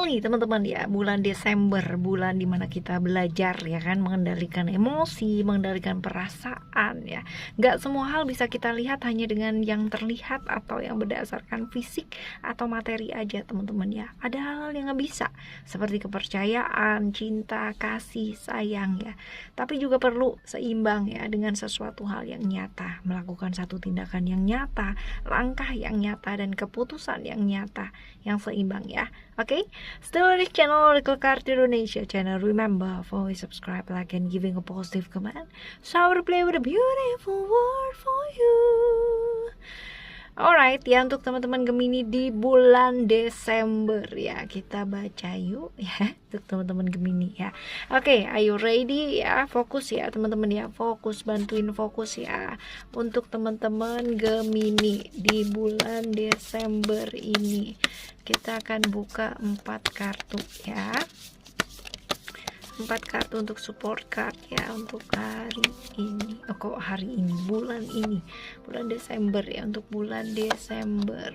sekali teman-teman ya, bulan Desember, bulan dimana kita belajar ya kan, mengendalikan emosi, mengendalikan perasaan ya. Gak semua hal bisa kita lihat hanya dengan yang terlihat atau yang berdasarkan fisik atau materi aja teman-teman ya. Ada hal-hal yang gak bisa, seperti kepercayaan, cinta, kasih, sayang ya. Tapi juga perlu seimbang ya dengan sesuatu hal yang nyata, melakukan satu tindakan yang nyata, langkah yang nyata, dan keputusan yang nyata, yang seimbang ya. Okay, still on this channel, Oracle Card Indonesia channel. Remember, always subscribe, like, and giving a positive comment, so I will play with a beautiful word for you. Alright ya, untuk teman-teman Gemini di bulan Desember ya, kita baca yuk ya untuk teman-teman Gemini ya. Oke, are you ready ya? Fokus ya teman-teman ya, fokus, bantuin fokus ya untuk teman-teman Gemini di bulan Desember ini. Kita akan buka 4 kartu ya. 4 kartu untuk support card ya untuk hari ini. Bulan ini, bulan Desember ya, untuk bulan Desember.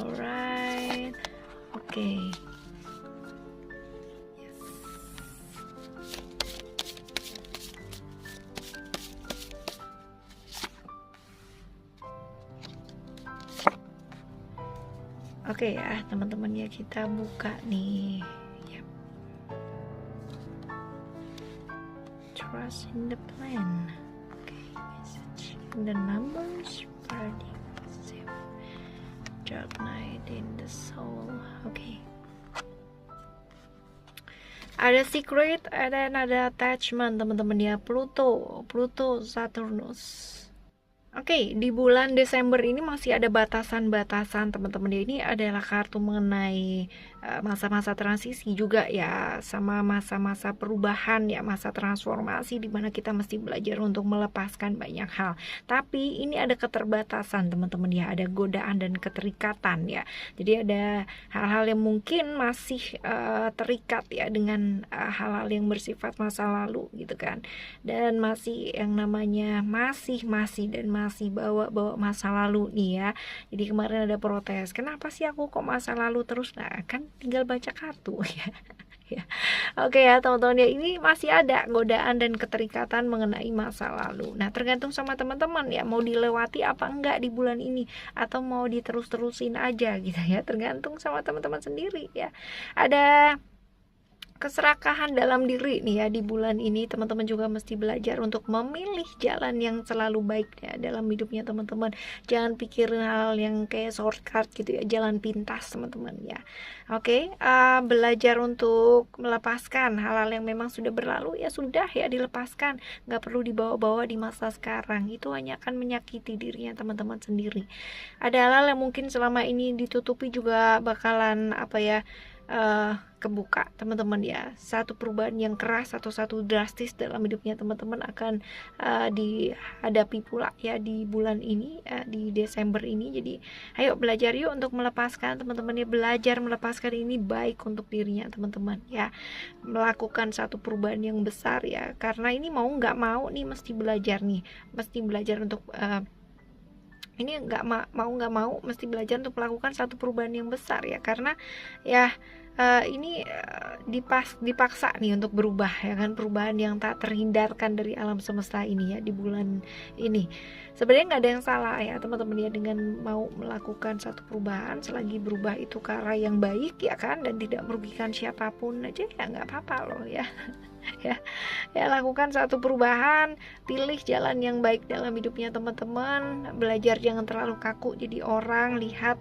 Alright, oke. Yes. Oke ya teman-teman ya, kita buka nih. Trust in the plan. Okay, message in the numbers, paradigm, dark night in the soul. Okay. Ada secret, ada attachment teman-teman ya. Pluto, Saturnus. Oke, di bulan Desember ini masih ada batasan-batasan teman-teman ya. Ini adalah kartu mengenai masa-masa transisi juga ya, sama masa-masa perubahan ya, masa transformasi di mana kita mesti belajar untuk melepaskan banyak hal. Tapi ini ada keterbatasan teman-teman ya, ada godaan dan keterikatan ya. Jadi ada hal-hal yang mungkin masih terikat ya dengan hal-hal yang bersifat masa lalu gitu kan. Dan masih yang namanya masih bawa masa lalu nih ya. Jadi kemarin ada protes, kenapa sih aku kok masa lalu terus? Nah kan tinggal baca kartu ya. Ya. Oke ya teman-teman ya, ini masih ada godaan dan keterikatan mengenai masa lalu. Nah tergantung sama teman-teman ya, mau dilewati apa enggak di bulan ini, atau mau diterus-terusin aja gitu ya, tergantung sama teman-teman sendiri ya. Ada keserakahan dalam diri nih ya di bulan ini. Teman-teman juga mesti belajar untuk memilih jalan yang selalu baik ya dalam hidupnya teman-teman. Jangan pikirin hal yang kayak shortcut gitu ya, jalan pintas teman-teman ya. Oke, belajar untuk melepaskan hal-hal yang memang sudah berlalu, ya sudah ya dilepaskan, nggak perlu dibawa-bawa di masa sekarang. Itu hanya akan menyakiti dirinya teman-teman sendiri. Ada hal-hal yang mungkin selama ini ditutupi juga bakalan kebuka teman-teman ya. Satu perubahan yang keras atau satu drastis dalam hidupnya teman-teman akan dihadapi pula ya di bulan ini, di Desember ini. Jadi ayo belajar yuk untuk melepaskan teman-teman ya, belajar melepaskan ini baik untuk dirinya teman-teman ya, melakukan satu perubahan yang besar ya, karena ini mau nggak mau nih mesti belajar untuk ini nggak mau mesti belajar untuk melakukan satu perubahan yang besar ya, karena ya ini dipaksa nih untuk berubah ya kan, perubahan yang tak terhindarkan dari alam semesta ini ya di bulan ini. Sebenarnya nggak ada yang salah ya teman-teman ya dengan mau melakukan satu perubahan, selagi berubah itu ke arah yang baik ya kan, dan tidak merugikan siapapun aja ya nggak apa-apa loh ya. ya lakukan satu perubahan, pilih jalan yang baik dalam hidupnya teman-teman. Belajar jangan terlalu kaku jadi orang, lihat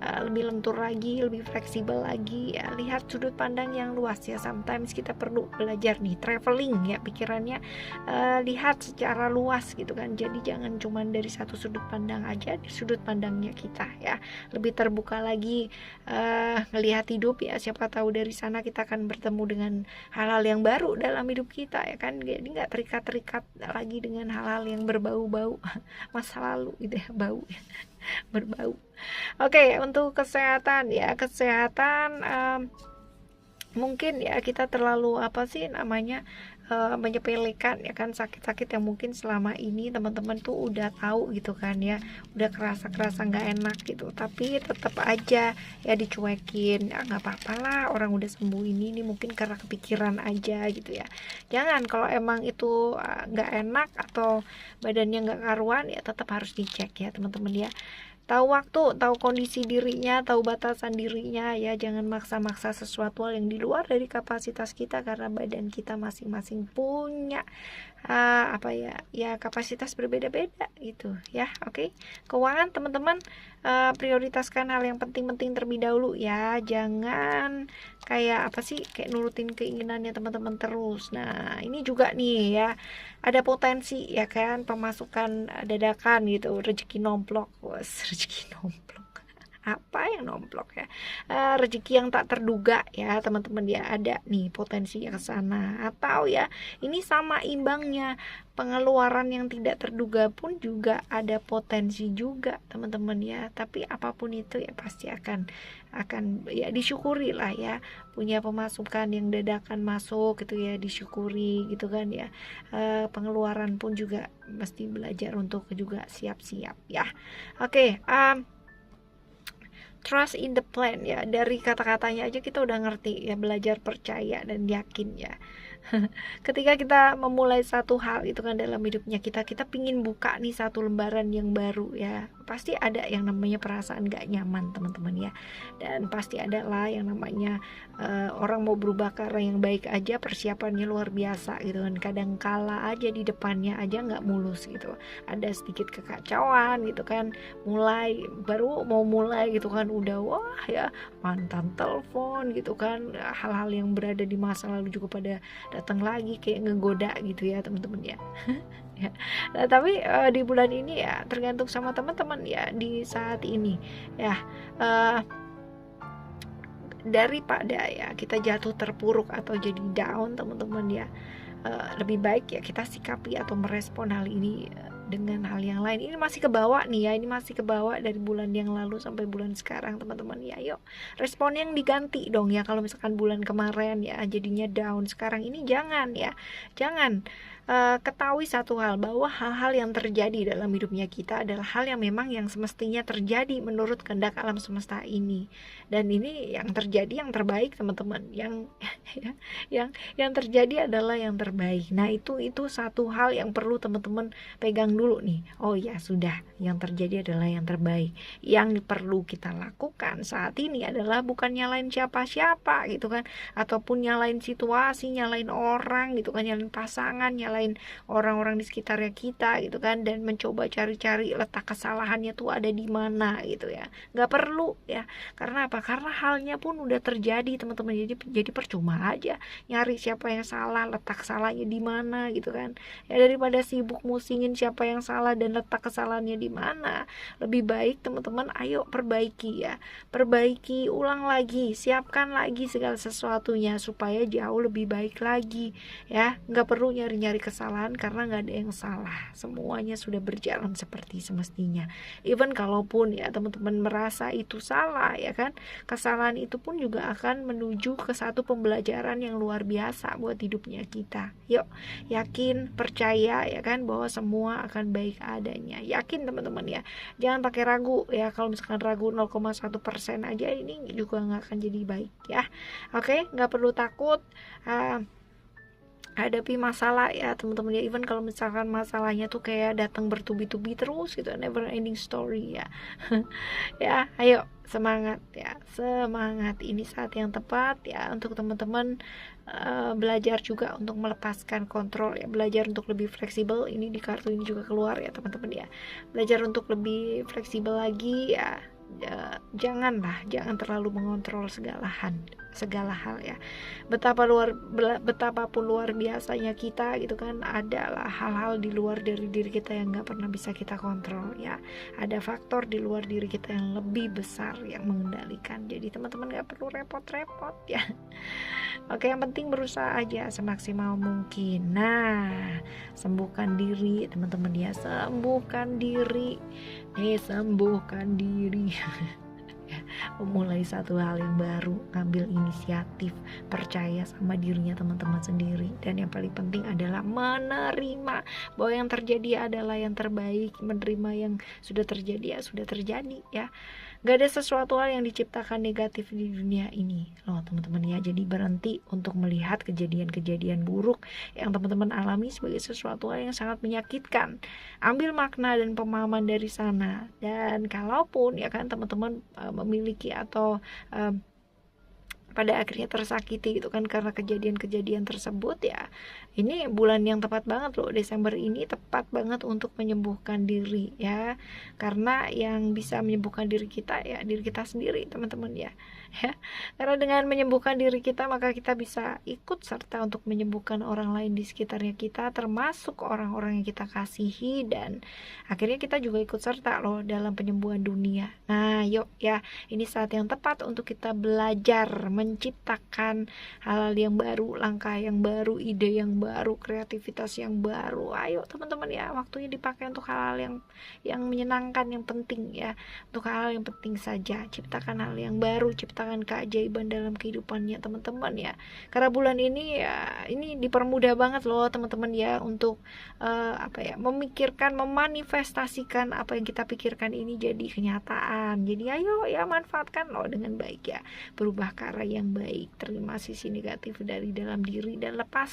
lebih lentur lagi, lebih fleksibel lagi ya, lihat sudut pandang yang luas ya. Sometimes kita perlu belajar nih traveling ya pikirannya, lihat secara luas gitu kan. Jadi jangan cuma dari satu sudut pandang aja, di sudut pandangnya kita ya, lebih terbuka lagi ngelihat hidup ya. Siapa tahu dari sana kita akan bertemu dengan hal-hal yang baru dalam hidup kita ya kan. Jadi nggak terikat lagi dengan hal-hal yang berbau-bau masa lalu gitu ya, bau ya. Berbau. Oke, untuk kesehatan ya, mungkin ya kita terlalu menyepelekan ya kan sakit-sakit yang mungkin selama ini teman-teman tuh udah tahu gitu kan ya, udah kerasa nggak enak gitu, tapi tetap aja ya dicuekin. Ya nggak apa-apa lah, orang udah sembuh, ini mungkin karena kepikiran aja gitu ya. Jangan, kalau emang itu nggak enak atau badannya nggak karuan ya tetap harus dicek ya teman-teman ya. Tahu waktu, tahu kondisi dirinya, tahu batasan dirinya ya. Jangan maksa-maksa sesuatu hal yang di luar dari kapasitas kita, karena badan kita masing-masing punya apa ya kapasitas berbeda-beda gitu ya. Oke. Keuangan teman-teman, prioritaskan hal yang penting-penting terlebih dahulu ya. Jangan kayak apa sih, kayak nurutin keinginannya teman-teman terus. Nah, ini juga nih ya, ada potensi ya kan pemasukan dadakan gitu, rezeki nomplok. Wes, rezeki nomplok, apa yang nomplok ya, rezeki yang tak terduga ya teman-teman ya, ada nih potensinya ke sana. Atau ya ini sama imbangnya, pengeluaran yang tidak terduga pun juga ada potensi juga teman-teman ya. Tapi apapun itu ya pasti akan ya disyukuri lah ya, punya pemasukan yang dadakan masuk gitu ya, disyukuri gitu kan ya. Pengeluaran pun juga mesti belajar untuk juga siap-siap ya. Oke, trust in the plan ya, dari kata-katanya aja kita udah ngerti ya, belajar percaya dan yakin ya. Ketika kita memulai satu hal itu kan dalam hidupnya kita pingin buka nih satu lembaran yang baru ya, pasti ada yang namanya perasaan gak nyaman teman-teman ya. Dan pasti ada lah yang namanya orang mau berubah ke arah yang baik aja persiapannya luar biasa gitu kan. Kadang kala aja di depannya aja nggak mulus gitu, ada sedikit kekacauan gitu kan, baru mau mulai gitu kan udah wah ya, mantan telepon gitu kan, hal-hal yang berada di masa lalu juga pada datang lagi kayak ngegoda gitu ya teman-teman ya. Ya. Nah, tapi di bulan ini ya tergantung sama teman-teman ya, di saat ini ya, daripada ya kita jatuh terpuruk atau jadi down teman-teman ya, lebih baik ya kita sikapi atau merespon hal ini dengan hal yang lain. Ini masih kebawa nih ya, ini masih kebawa dari bulan yang lalu sampai bulan sekarang teman-teman ya. Yuk respon yang diganti dong ya, kalau misalkan bulan kemarin ya jadinya down, sekarang ini jangan ya, jangan. Ketahui satu hal, bahwa hal-hal yang terjadi dalam hidupnya kita adalah hal yang memang yang semestinya terjadi menurut kehendak alam semesta ini. Dan ini yang terjadi yang terbaik teman-teman, yang ya, yang terjadi adalah yang terbaik. Nah itu satu hal yang perlu teman-teman pegang dulu nih. Oh ya sudah, yang terjadi adalah yang terbaik. Yang perlu kita lakukan saat ini adalah bukan nyalain siapa-siapa gitu kan, ataupun nyalain situasi, nyalain orang gitu kan, nyalain pasangan, nyalain orang-orang di sekitarnya kita gitu kan, dan mencoba cari-cari letak kesalahannya tuh ada di mana gitu ya. Nggak perlu ya. Karena apa? Karena halnya pun udah terjadi teman-teman. Jadi percuma aja nyari siapa yang salah, letak salahnya di mana gitu kan. Ya daripada sibuk musingin siapa yang salah dan letak kesalahannya di mana, lebih baik teman-teman ayo perbaiki ya. Perbaiki ulang lagi, siapkan lagi segala sesuatunya supaya jauh lebih baik lagi ya. Nggak perlu nyari-nyari kesalahan karena nggak ada yang salah, semuanya sudah berjalan seperti semestinya. Even kalaupun ya teman-teman merasa itu salah ya kan, kesalahan itu pun juga akan menuju ke satu pembelajaran yang luar biasa buat hidupnya kita. Yuk yakin, percaya ya kan, bahwa semua akan baik adanya. Yakin teman-teman ya, jangan pakai ragu ya. Kalau misalkan ragu 0,1% aja ini juga nggak akan jadi baik ya. Oke, nggak perlu takut hadapi masalah ya teman-teman ya. Even kalau misalkan masalahnya tuh kayak datang bertubi-tubi terus gitu, never ending story ya. Ya ayo semangat ya, semangat. Ini saat yang tepat ya untuk teman-teman belajar juga untuk melepaskan kontrol ya, belajar untuk lebih fleksibel. Ini di kartu ini juga keluar ya teman-teman ya, belajar untuk lebih fleksibel lagi ya. Jangan terlalu mengontrol segala hal ya. Betapapun luar biasanya kita gitu kan, adalah hal-hal di luar dari diri kita yang nggak pernah bisa kita kontrol ya. Ada faktor di luar diri kita yang lebih besar yang mengendalikan. Jadi teman-teman nggak perlu repot-repot ya. Oke, yang penting berusaha aja semaksimal mungkin. Nah, sembuhkan diri teman-teman ya, sembuhkan diri. memulai satu hal yang baru, ngambil inisiatif, percaya sama dirinya teman-teman sendiri. Dan yang paling penting adalah menerima bahwa yang terjadi adalah yang terbaik, menerima yang sudah terjadi ya sudah terjadi ya. Gak ada sesuatu hal yang diciptakan negatif di dunia ini loh teman-teman ya. Jadi berhenti untuk melihat kejadian-kejadian buruk yang teman-teman alami sebagai sesuatu hal yang sangat menyakitkan. Ambil makna dan pemahaman dari sana. Dan kalaupun ya kan teman-teman memiliki atau pada akhirnya tersakiti gitu kan karena kejadian-kejadian tersebut ya, ini bulan yang tepat banget loh, Desember ini tepat banget untuk menyembuhkan diri ya, karena yang bisa menyembuhkan diri kita ya diri kita sendiri teman-teman ya. Karena dengan menyembuhkan diri kita maka kita bisa ikut serta untuk menyembuhkan orang lain di sekitarnya kita, termasuk orang-orang yang kita kasihi, dan akhirnya kita juga ikut serta loh dalam penyembuhan dunia. Nah yuk ya, ini saat yang tepat untuk kita belajar menciptakan hal-hal yang baru, langkah yang baru, ide yang baru, kreativitas yang baru. Ayo teman-teman ya, waktunya dipakai untuk hal-hal yang menyenangkan, yang penting ya, untuk hal-hal yang penting saja. Ciptakan hal yang baru, ciptakan keajaiban dalam kehidupannya teman-teman ya. Karena bulan ini ya, ini dipermudah banget loh teman-teman ya untuk memikirkan, memanifestasikan apa yang kita pikirkan ini jadi kenyataan. Jadi ayo ya, manfaatkan loh dengan baik ya, berubah ke arah yang baik, terima sisi negatif dari dalam diri dan lepas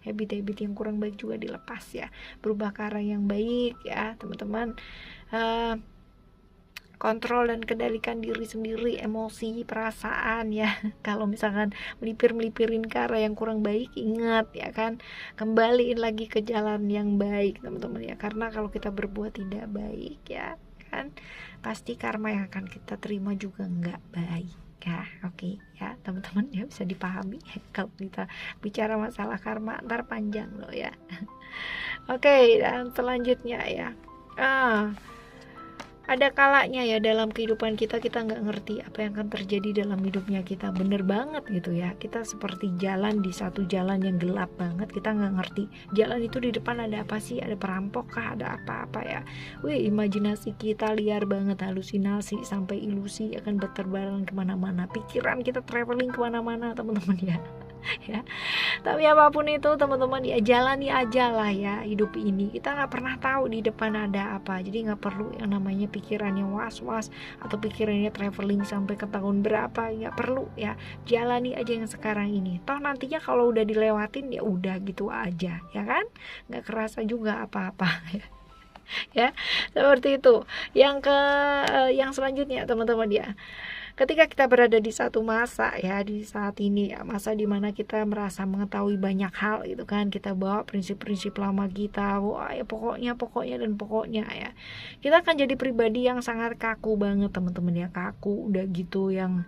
habit-habit yang kurang baik juga dilepas ya, berubah ke arah yang baik ya teman-teman. Kontrol dan kendalikan diri sendiri, emosi, perasaan ya. Kalau misalkan melipirin ke arah yang kurang baik, ingat ya kan, kembaliin lagi ke jalan yang baik teman-teman ya. Karena kalau kita berbuat tidak baik ya kan, pasti karma yang akan kita terima juga nggak baik ya. Oke ya teman-teman ya, bisa dipahami kalau kita bicara masalah karma, ntar panjang loh ya. Oke, dan selanjutnya ya, ada kalanya ya dalam kehidupan kita nggak ngerti apa yang akan terjadi dalam hidupnya kita. Bener banget gitu ya, kita seperti jalan di satu jalan yang gelap banget, kita nggak ngerti jalan itu di depan ada apa sih, ada perampok kah, ada apa-apa ya. Imajinasi kita liar banget, halusinasi sampai ilusi akan berterbangan kemana-mana, pikiran kita traveling kemana-mana teman-teman ya. Ya, tapi apapun itu teman-teman ya, jalani aja lah ya hidup ini. Kita nggak pernah tahu di depan ada apa, jadi nggak perlu yang namanya pikirannya was-was atau pikirannya traveling sampai ke tahun berapa, nggak perlu ya. Jalani aja yang sekarang ini, toh nantinya kalau udah dilewatin ya udah gitu aja ya kan, nggak kerasa juga apa-apa ya. Ya seperti itu. Yang selanjutnya teman-teman ya, ketika kita berada di satu masa ya, di saat ini ya, masa dimana kita merasa mengetahui banyak hal gitu kan, kita bawa prinsip-prinsip lama kita, wah ya pokoknya ya, kita akan jadi pribadi yang sangat kaku banget teman-teman ya, kaku udah gitu, yang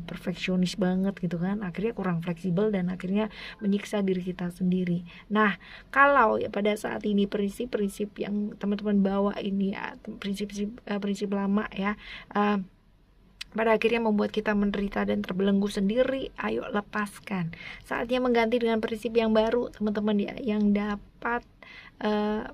perfeksionis banget gitu kan, akhirnya kurang fleksibel dan akhirnya menyiksa diri kita sendiri. Nah kalau ya pada saat ini prinsip-prinsip yang teman-teman bawa ini ya, prinsip lama ya, pada akhirnya membuat kita menderita dan terbelenggu sendiri, ayo lepaskan. Saatnya mengganti dengan prinsip yang baru teman-teman ya, yang dapat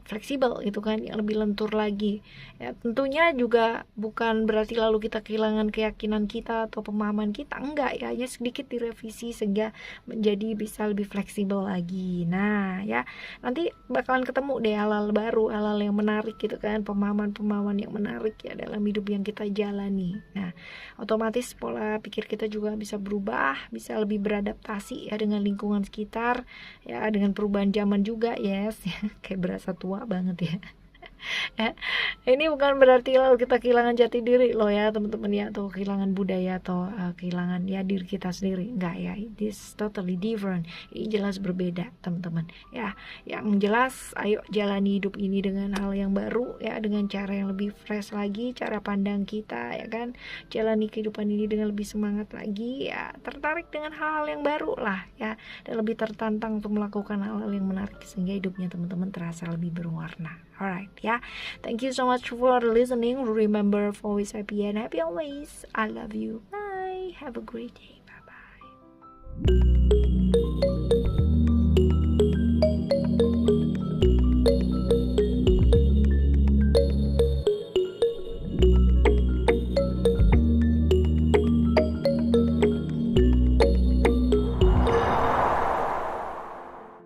fleksibel gitu kan, yang lebih lentur lagi ya. Tentunya juga bukan berarti lalu kita kehilangan keyakinan kita atau pemahaman kita, enggak ya, hanya sedikit direvisi sehingga menjadi bisa lebih fleksibel lagi. Nah ya, nanti bakalan ketemu deh hal-hal baru, hal-hal yang menarik gitu kan, pemahaman-pemahaman yang menarik ya dalam hidup yang kita jalani. Nah otomatis pola pikir kita juga bisa berubah, bisa lebih beradaptasi ya dengan lingkungan sekitar ya, dengan perubahan zaman juga yes ya. Kayak berasa tua banget ya. Ini bukan berarti lalu kita kehilangan jati diri loh ya teman-teman ya, atau kehilangan budaya atau kehilangan ya diri kita sendiri, enggak ya, this totally different. Ini jelas berbeda teman-teman ya. Yang jelas ayo jalani hidup ini dengan hal yang baru ya, dengan cara yang lebih fresh lagi, cara pandang kita ya kan, jalani kehidupan ini dengan lebih semangat lagi ya, tertarik dengan hal-hal yang baru lah ya, dan lebih tertantang untuk melakukan hal-hal yang menarik sehingga hidupnya teman-teman terasa lebih berwarna. Alright ya, thank you so much for listening. Remember, always happy and happy always. I love you. Bye. Have a great day. Bye bye.